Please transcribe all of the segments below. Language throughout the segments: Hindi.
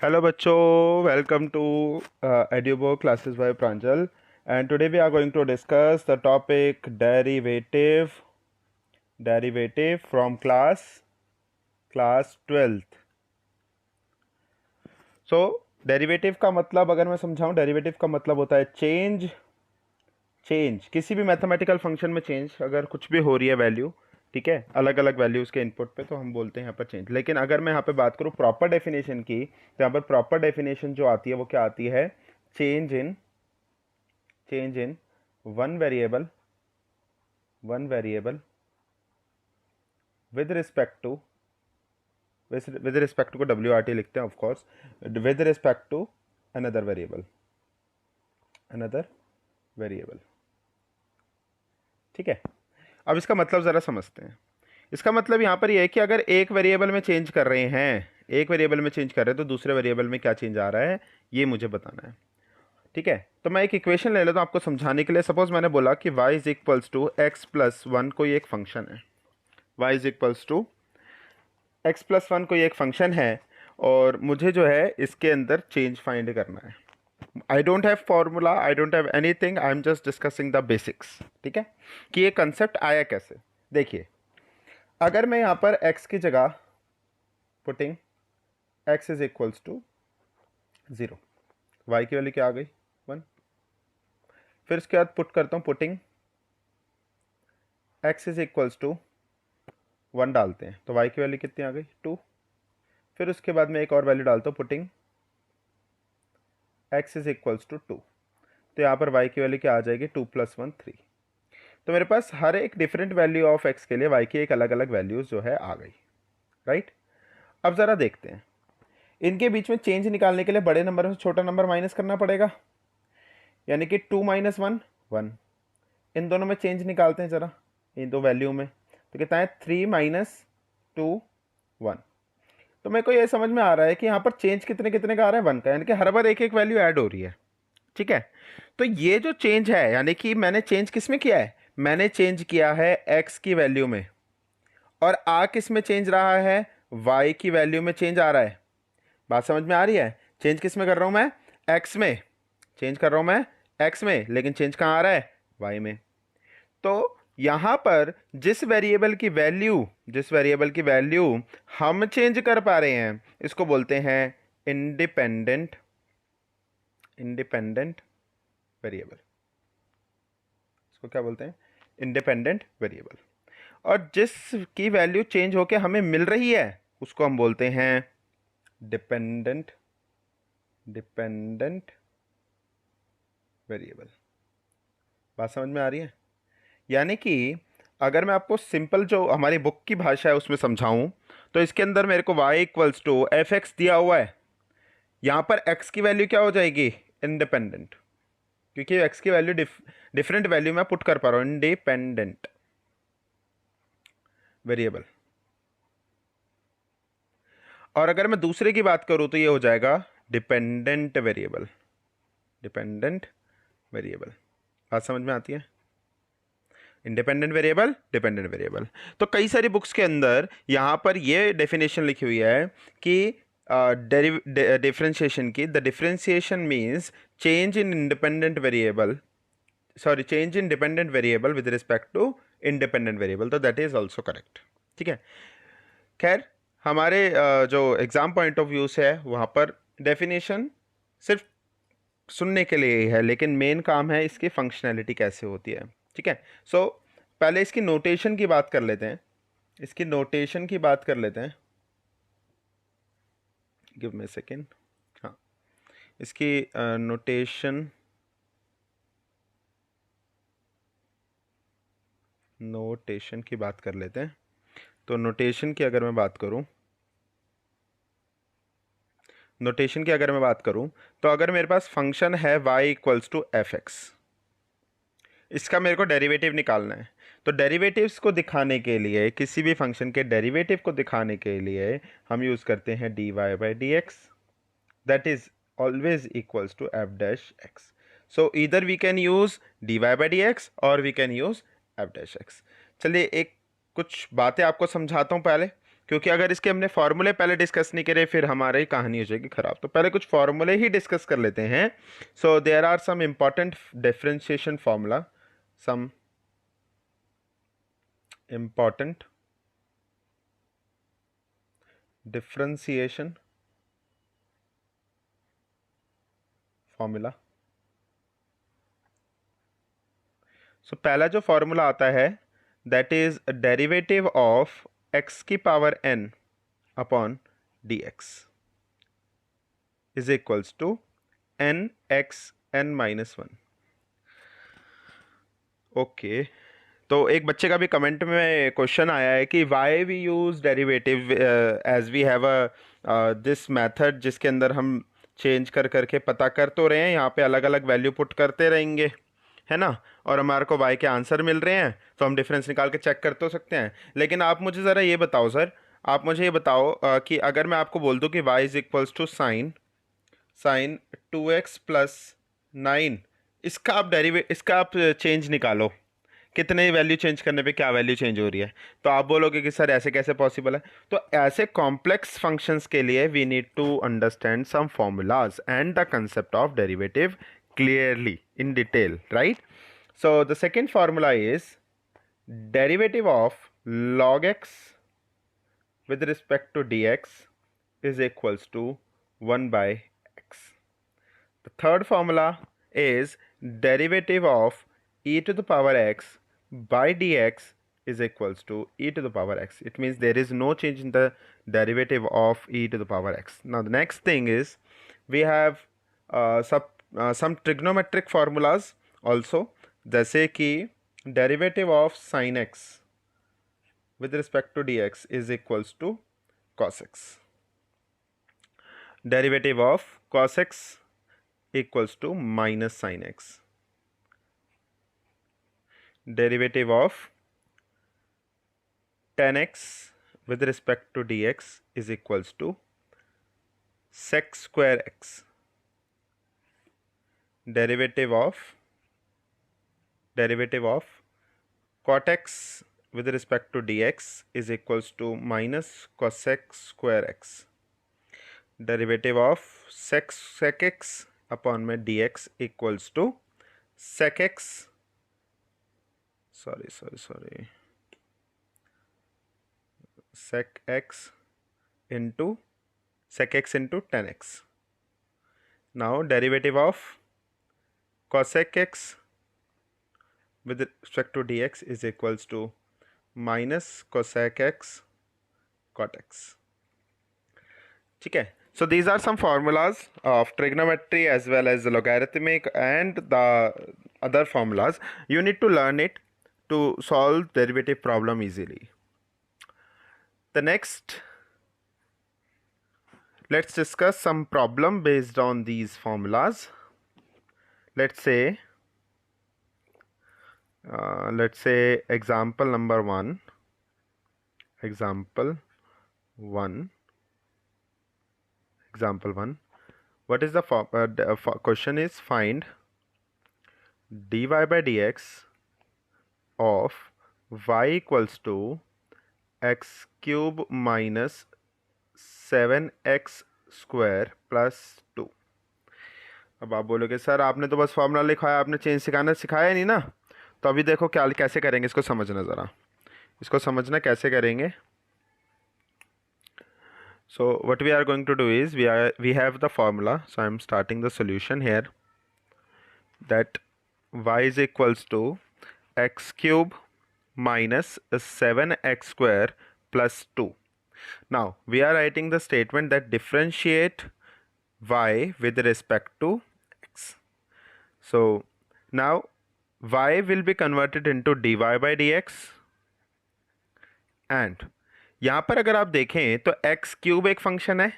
Hello bachcho, welcome to Edubo classes by Pranjal, and today we are going to discuss the topic derivative from class 12th. So derivative का मतलब अगर मैं समझाऊं, डेरिवेटिव का मतलब होता है चेंज किसी भी मैथमेटिकल फंक्शन में चेंज अगर कुछ भी हो रही है वैल्यू, ठीक है, अलग अलग वैल्यूज़ के इनपुट पे, तो हम बोलते हैं यहाँ पर चेंज। लेकिन अगर मैं यहाँ पे बात करूँ प्रॉपर डेफिनेशन की, तो यहाँ पर प्रॉपर डेफिनेशन जो आती है वो क्या आती है? Change in one variable with respect to को WRT लिखते हैं of course, with respect to another variable, ठीक है। अब इसका मतलब ज़रा समझते हैं। इसका मतलब यहाँ पर यह है कि अगर एक वेरिएबल में चेंज कर रहे हैं तो दूसरे वेरिएबल में क्या चेंज आ रहा है ये मुझे बताना है, ठीक है। तो मैं एक इक्वेशन ले लेता हूँ आपको समझाने के लिए। सपोज मैंने बोला कि y is equals to x+1 कोई एक फंक्शन है, y is equals to x+1 कोई एक फंक्शन है, और मुझे जो है इसके अंदर चेंज फाइंड करना है। I don't have formula, I don't have anything, I am just discussing the basics, ठीक है, कि ये कंसेप्ट आया कैसे। देखिए, अगर मैं यहाँ पर x की जगह putting x is equals to 0, y की वैल्यू क्या आ गई 1, फिर उसके बाद पुट करता हूँ putting x is equals to 1 डालते हैं, तो y की वैल्यू कितनी आ गई 2, फिर उसके बाद मैं एक और वैल्यू डालता हूँ putting x is equals to 2, तो यहाँ पर y की वैल्यू क्या आ जाएगी 2 + 1 3। तो मेरे पास हर एक डिफरेंट वैल्यू ऑफ x के लिए y की एक अलग अलग वैल्यूज जो है आ गई, राइट। अब ज़रा देखते हैं, इनके बीच में चेंज निकालने के लिए बड़े नंबर से छोटा नंबर माइनस करना पड़ेगा, यानी कि 2 - 1 1। इन दोनों में चेंज निकालते हैं ज़रा, इन दो वैल्यू में, तो कितना है 3 - 2 1। तो मेरे को ये समझ में आ रहा है कि यहाँ पर चेंज कितने कितने का आ रहा है 1 का, यानी कि हर बार एक एक वैल्यू ऐड हो रही है, ठीक है। तो ये जो चेंज है, यानी कि मैंने चेंज किस में किया है? मैंने चेंज किया है x की वैल्यू में, और आ किस में चेंज रहा है? y की वैल्यू में चेंज आ रहा है। बात समझ में आ रही है? चेंज किस में कर रहा हूं मैं? x में चेंज कर रहा हूं मैं, x में, लेकिन चेंज कहां आ रहा है? y में। तो यहां पर जिस वेरिएबल की वैल्यू हम चेंज कर पा रहे हैं, इसको बोलते हैं इंडिपेंडेंट वेरिएबल। इसको क्या बोलते हैं? Independent variable. और जिसकी वैल्यू चेंज होके हमें मिल रही है उसको हम बोलते हैं डिपेंडेंट वेरिएबल। बात समझ में आ रही है? यानी कि अगर मैं आपको सिंपल जो हमारी बुक की भाषा है उसमें समझाऊं, तो इसके अंदर मेरे को y इक्वल्स टू fx दिया हुआ है, यहां पर x की वैल्यू क्या हो जाएगी? इंडिपेंडेंट, क्योंकि x की वैल्यू डिफरेंट वैल्यू में पुट कर पा रहा हूं, इंडिपेंडेंट वेरिएबल। और अगर मैं दूसरे की बात करूं तो ये हो जाएगा डिपेंडेंट वेरिएबल। बात समझ में आती है? Independent variable, dependent variable. तो कई सारी बुक्स के अंदर यहां पर ये डेफिनेशन लिखी हुई है कि डिफरेंशिएशन की, the differentiation means change in dependent variable with respect to independent variable. तो दैट इज ऑल्सो करेक्ट, ठीक है। खैर, हमारे जो एग्जाम पॉइंट ऑफ व्यू से है वहाँ पर डेफिनेशन सिर्फ सुनने के लिए ही है, लेकिन मेन काम है इसकी फंक्शनैलिटी कैसे होती है, ठीक है। सो पहले इसकी नोटेशन की बात कर लेते हैं, गिव मी सेकेंड। हाँ, इसकी नोटेशन की बात कर लेते हैं। तो नोटेशन की अगर मैं बात करूं तो अगर मेरे पास फंक्शन है y इक्वल्स टू fx, इसका मेरे को डेरिवेटिव निकालना है। तो डेरिवेटिव्स को दिखाने के लिए, किसी भी फंक्शन के डेरिवेटिव को दिखाने के लिए हम यूज़ करते हैं dy/dx, that is always equals to f-x। So either we can use dy/dx और वी कैन यूज़ f-x। चलिए एक कुछ बातें आपको समझाता हूँ पहले, क्योंकि अगर इसके हमने फॉर्मूले पहले डिस्कस नहीं करे फिर हमारी कहानी हो जाएगी खराब। तो पहले कुछ फॉर्मूले ही डिस्कस कर लेते हैं। So there are some important differentiation formula, some important differentiation formula. So पहला जो फॉर्मूला आता है that is derivative of x की power n upon dx is equals to n x n minus 1। Okay, तो एक बच्चे का भी कमेंट में क्वेश्चन आया है कि why we use derivative as we have a this method जिसके अंदर हम चेंज कर करके पता कर तो रहे हैं, यहाँ पे अलग अलग वैल्यू पुट करते रहेंगे, है ना, और हमारे को वाई के आंसर मिल रहे हैं तो हम डिफरेंस निकाल के चेक कर तो सकते हैं। लेकिन आप मुझे ज़रा ये बताओ सर, आप मुझे ये बताओ कि अगर मैं आपको बोल दूँ कि y is equals to sine 2x plus 9, इसका आप चेंज निकालो, कितने वैल्यू चेंज करने पे क्या वैल्यू चेंज हो रही है, तो आप बोलोगे कि सर ऐसे कैसे पॉसिबल है। तो ऐसे कॉम्प्लेक्स फंक्शंस के लिए we need to understand some formulas and the concept of derivative clearly in detail, right? So the second formula is derivative of log x with respect to dx is equals to 1 by x. The third formula is derivative of e to the power x by dx is equals to e to the power x. It means there is no change in the derivative of e to the power x. Now the next thing is we have some trigonometric formulas also, जैसे कि derivative of sin x with respect to dx is equals to cos x. Derivative of cos x equals to minus sin x. Derivative of tan x with respect to dx is equals to sec square x. Derivative of cot x with respect to dx is equals to minus cosec square x. Derivative of sec x upon में dx equals to sec x, sec x into tan x. Now derivative of cosec x with respect to dx is equals to minus cosec x cot x. ठीक है, so these are some formulas of trigonometry as well as the logarithmic and the other formulas. You need to learn it to solve derivative problem easily. The next, let's discuss some problem based on these formulas. Let's say example number 1. Example 1. What is the question is find dy by dx of y equals to x cube minus 7x square plus 2. अब आप बोलोगे सर आपने तो बस फॉर्मूला लिखाया, आपने चेंज सिखाया नहीं ना। तो अभी देखो क्या कैसे करेंगे इसको समझना, ज़रा इसको समझना कैसे करेंगे। So what we are going to do is we have the formula, so I am starting the solution here that y is equals to x cube minus 7x square plus 2. Now we are writing the statement that differentiate y with respect to x. So now y will be converted into dy by dx and यहाँ पर अगर आप देखें तो x क्यूब एक फंक्शन है,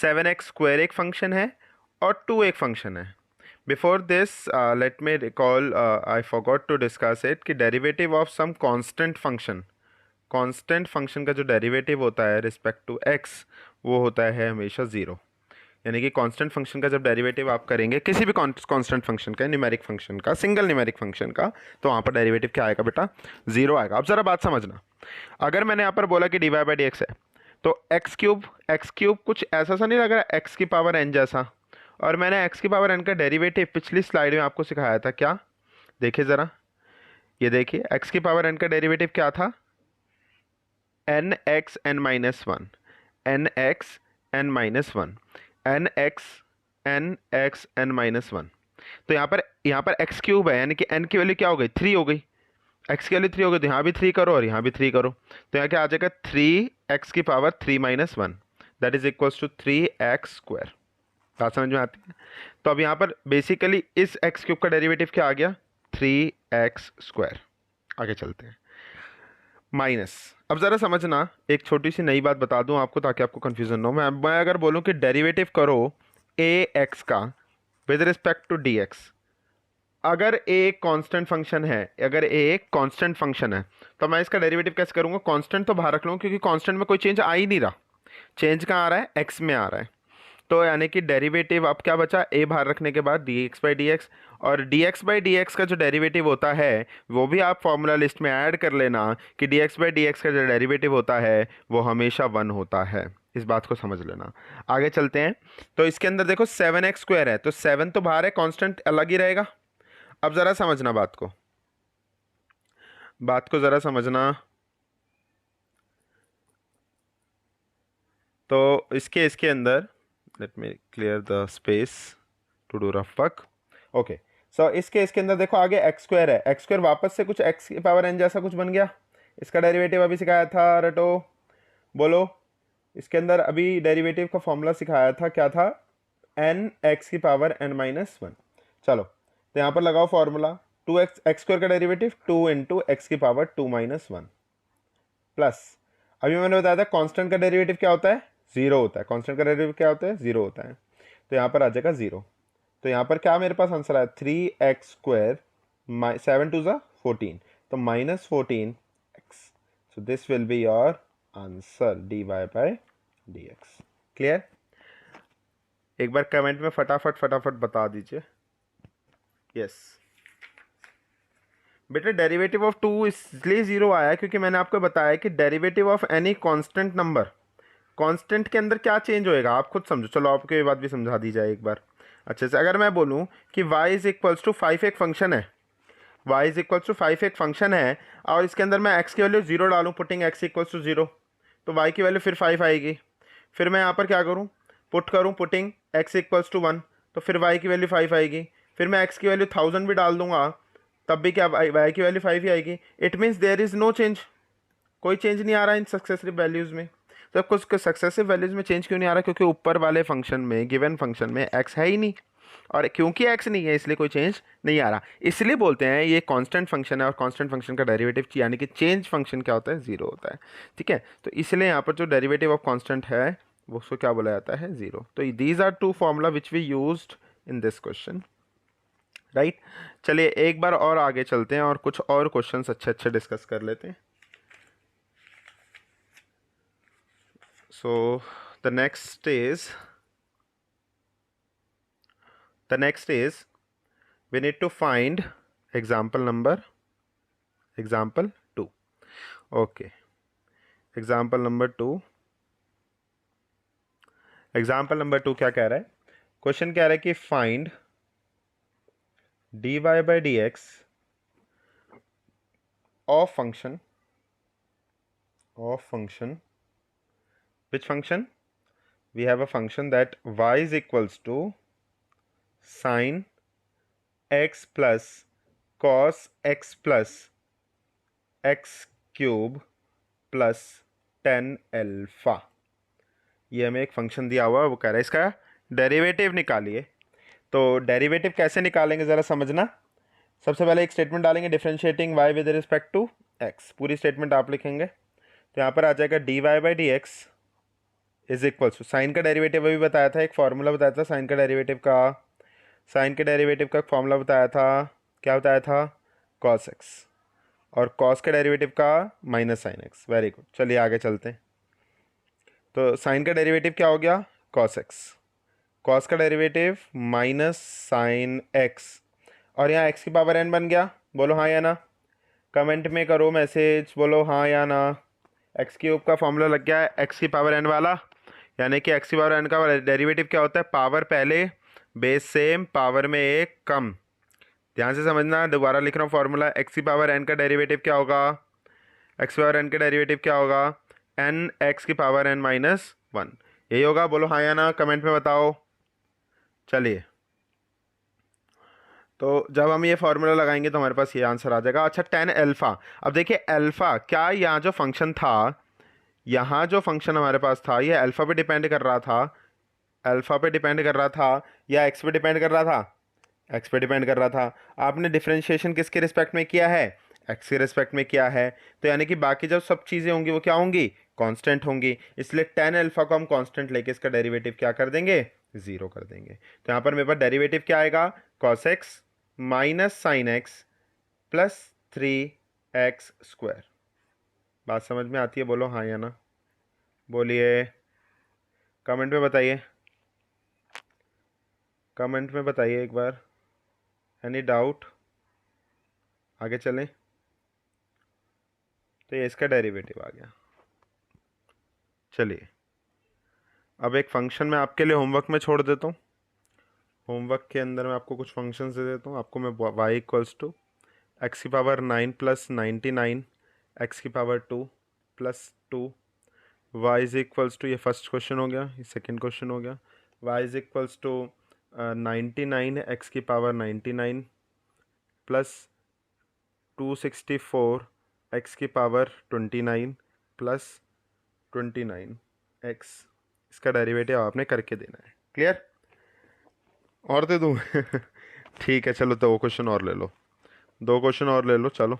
7x स्क्वायर एक फंक्शन है और 2 एक फंक्शन है। Before this let me recall, I forgot to discuss it कि derivative of some constant function का जो डेरिवेटिव होता है रिस्पेक्ट टू x वो होता है हमेशा 0। यानी कि कांस्टेंट फंक्शन का जब डेरिवेटिव आप करेंगे किसी भी कांस्टेंट फंक्शन का, न्यूमेरिक फंक्शन का, सिंगल न्यूमेरिक फंक्शन का, तो वहाँ पर डेरिवेटिव क्या आएगा बेटा, 0 आएगा। अब ज़रा बात समझना, अगर मैंने यहाँ पर बोला कि dy by dx है तो एक्स क्यूब कुछ ऐसा सा नहीं लग रहा एक्स की पावर एन जैसा। और मैंने एक्स की पावर एन का डेरिवेटिव पिछली स्लाइड में आपको सिखाया था, क्या? देखिए ज़रा, ये देखिए एक्स की पावर एन का डेरिवेटिव क्या था? N x n minus one, n x n minus one, n x n minus one. तो यहाँ पर एक्स क्यूब है, यानी कि एन की वैल्यू क्या हो गई? 3 हो गई। एक्स की वैल्यू 3 हो गई, तो यहाँ भी 3 करो और यहाँ भी 3 करो, तो यहाँ क्या आ जाएगा? 3x की power 3 minus one, that is equals to 3x square. बात समझ में आती है? तो अब यहाँ पर बेसिकली इस एक्स क्यूब का डेरिवेटिव क्या आ गया? 3x square. आगे चलते हैं। माइनस, अब ज़रा समझना, एक छोटी सी नई बात बता दूं आपको ताकि आपको कंफ्यूजन ना हो। मैं अगर बोलूं कि डेरिवेटिव करो ए एक्स का with respect to d x, अगर ए एक कांस्टेंट फंक्शन है, अगर ए एक कांस्टेंट फंक्शन है, तो मैं इसका डेरिवेटिव कैसे करूंगा? कांस्टेंट तो बाहर रख लूंगा, क्योंकि कांस्टेंट में कोई चेंज आ ही नहीं रहा। चेंज कहाँ आ रहा है? एक्स में आ रहा है। तो यानी कि डेरिवेटिव अब क्या बचा? ए बाहर रखने के बाद d x by d x, और d x by d x का जो डेरिवेटिव होता है वो भी आप फॉर्मूला लिस्ट में ऐड कर लेना कि D x by d x का जो डेरिवेटिव होता है वो हमेशा 1 होता है। इस बात को समझ लेना। आगे चलते हैं। तो इसके अंदर देखो 7x स्क्वायर है, तो 7 तो बाहर है, कांस्टेंट अलग ही रहेगा। अब ज़रा समझना बात को ज़रा समझना। तो इसके अंदर let me clear the space to do rough work. Okay, so इसके अंदर देखो आगे एक्स स्क्वायर है, एक्स स्क्वायर वापस से कुछ एक्स की पावर एन जैसा कुछ बन गया। इसका डेरिवेटिव अभी सिखाया था, रटो बोलो। इसके अंदर अभी डेरिवेटिव का फॉर्मूला सिखाया था, क्या था? एन एक्स की पावर एन माइनस वन। चलो, तो यहाँ पर लगाओ फॉर्मूला, 2x एक्स स्क्वायर का डेरिवेटिव 2 इंटू एक्स की पावर 2 माइनस वन, प्लस अभी मैंने बताया था कांस्टेंट का डेरिवेटिव क्या होता है? 0 होता है। कांस्टेंट का डेरिवेटिव क्या होता है? 0 होता है। तो यहाँ पर आ जाएगा 0। तो यहाँ पर क्या मेरे पास आंसर आया? 3x स्क्वायर 7 टू ज़ा 14, तो minus 14x। So this will be your answer, dy by dx। Clear? एक बार कमेंट में फटाफट बता दीजिए। यस बेटा, डेरिवेटिव ऑफ 2 इसलिए 0 आया क्योंकि मैंने आपको बताया कि derivative of any constant number, constant के अंदर क्या चेंज होएगा आप खुद समझो। चलो आपको ये बात भी समझा दी जाए एक बार अच्छे से। अगर मैं बोलूँ कि y इज इक्वल्स टू 5 एक फंक्शन है, y इज इक्वल्स टू 5 एक फंक्शन है, और इसके अंदर मैं x की वैल्यू 0 डालूँ, पुटिंग x इक्वल्स टू 0, तो y की वैल्यू फिर 5 आएगी। फिर मैं यहाँ पर क्या करूँ? पुट करूँ पुटिंग x इक्वल्स टू 1, तो फिर y की वैल्यू 5 आएगी। फिर मैं x की वैल्यू 1000 भी डाल दूंगा, तब भी क्या y की वैल्यू 5 ही आएगी। It means there is no change, कोई चेंज नहीं आ रहा इन सक्सेसिव वैल्यूज़ में। तो कुछ सक्सेसिव वैल्यूज़ में चेंज क्यों नहीं आ रहा? क्योंकि ऊपर वाले फंक्शन में, गिवन फंक्शन में x है ही नहीं, और क्योंकि x नहीं है इसलिए कोई चेंज नहीं आ रहा। इसलिए बोलते हैं ये कांस्टेंट फंक्शन है, और कांस्टेंट फंक्शन का डेरिवेटिव यानी कि चेंज फंक्शन क्या होता है? 0 होता है। ठीक है, तो इसलिए यहाँ पर जो डेरिवेटिव ऑफ कांस्टेंट है वो उसको क्या बोला जाता है? 0। तो these are 2 formula which we used in this question, right? चलिए एक बार और आगे चलते हैं और कुछ और क्वेश्चंस अच्छे डिस्कस कर लेते हैं। So the next is we need to find example 2. Okay, example number 2 क्या कह रहा है? क्वेश्चन कह रहा है कि find dy by dx of function which function? We have a function that y is equals to sin x plus cos x plus x cube plus 10 alpha. ये हमें एक फंक्शन दिया हुआ है, वो कह रहा है इसका डेरिवेटिव निकालिए। तो डेरिवेटिव कैसे निकालेंगे ज़रा समझना। सबसे पहले एक स्टेटमेंट डालेंगे, differentiating y with respect to x, पूरी स्टेटमेंट आप लिखेंगे। तो यहाँ पर आ जाएगा dy by d x is equals to, sine का डेरिवेटिव अभी बताया था, एक फार्मूला बताया था साइन के डेरिवेटिव का फार्मूला बताया था, क्या बताया था? cos x, और cos के डेरिवेटिव का minus sine x. Very good, चलिए आगे चलते हैं। तो साइन का डेरिवेटिव क्या हो गया? cos x, cos का डेरिवेटिव माइनस साइन x, और यहाँ x की पावर n बन गया। बोलो हाँ या ना, कमेंट में करो मैसेज, बोलो हाँ या ना। एक्स क्यूब का फॉर्मूला लग गया है एक्स की पावर एन वाला, यानी कि एक्स की पावर एन का डेरिवेटिव क्या होता है, पावर पहले बेस सेम पावर में एक कम। ध्यान से समझना, दोबारा लिख रहा हूँ फॉर्मूला, एक्स की पावर एन का डेरिवेटिव क्या होगा, एक्स की पावर एन का डेरिवेटिव क्या होगा, एन एक्स की पावर एन माइनस वन। यही होगा, बोलो हाँ या ना, कमेंट में बताओ। चलिए, तो जब हम ये फॉर्मूला लगाएंगे तो हमारे पास ये आंसर आ जाएगा। अच्छा, टेन अल्फा, अब देखिए अल्फा क्या, यहाँ जो फंक्शन था, यहाँ जो फंक्शन हमारे पास था, ये अल्फा पे डिपेंड कर रहा था, अल्फा पे डिपेंड कर रहा था या एक्स पे डिपेंड कर रहा था, एक्स पे डिपेंड कर रहा था। आपने डिफरेंशिएशन किसके रिस्पेक्ट में किया है, एक्स के रिस्पेक्ट में किया है, तो यानी कि बाकी जब सब चीज़ें होंगी वो क्या होंगी, कांस्टेंट होंगी। इसलिए टेन अल्फा को हम कांस्टेंट लेके इसका डेरिवेटिव क्या कर देंगे, जीरो कर देंगे। तो यहाँ पर मेरे पास डेरिवेटिव क्या आएगा, cos x minus sign x plus 3x²। बात समझ में आती है, बोलो हाँ या ना, बोलिए, कमेंट में बताइए, कमेंट में बताइए एक बार, एनी डाउट, आगे चलें। तो ये इसका डेरिवेटिव आ गया। चलिए, अब एक फंक्शन मैं आपके लिए होमवर्क में छोड़ देता हूँ। होमवर्क के अंदर मैं आपको कुछ फंक्शन दे देता हूँ। आपको मैं y इक्वल्स टू एक्स की पावर 9 प्लस 99 एक्स की power 2 plus 2, y is equals to, ये फर्स्ट क्वेश्चन हो गया, ये सेकंड क्वेश्चन हो गया, y is equals to 99 x की पावर 99 प्लस 264 एक्स की पावर 29 प्लस 29 एक्स, इसका डेरिवेटिव आपने करके देना है। क्लियर, और दे दूँ ठीक है, चलो 2 क्वेश्चन और ले लो, 2 क्वेश्चन और ले लो, चलो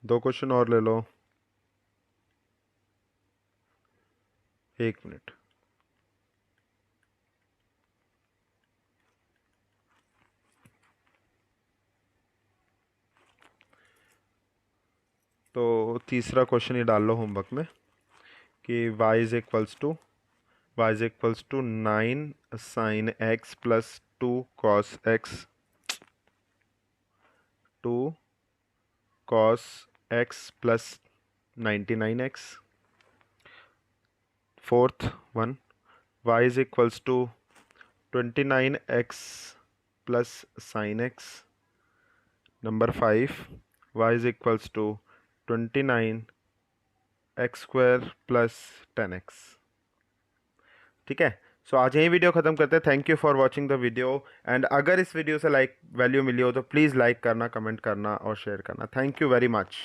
2 क्वेश्चन और ले लो, 1 मिनट। तो तीसरा क्वेश्चन ये डाल लो होमवर्क में कि y is equals to 9 sine x plus 2 cos x, 2 cos x plus 99x। Fourth one, y is equals to 29x plus sine x. Number 5, y is equals to 29x² plus 10x। ठीक है, सो आज यही वीडियो ख़त्म करते हैं। Thank you for watching the video, and अगर इस वीडियो से लाइक वैल्यू मिली हो तो प्लीज़ लाइक करना, कमेंट करना और शेयर करना। Thank you very much.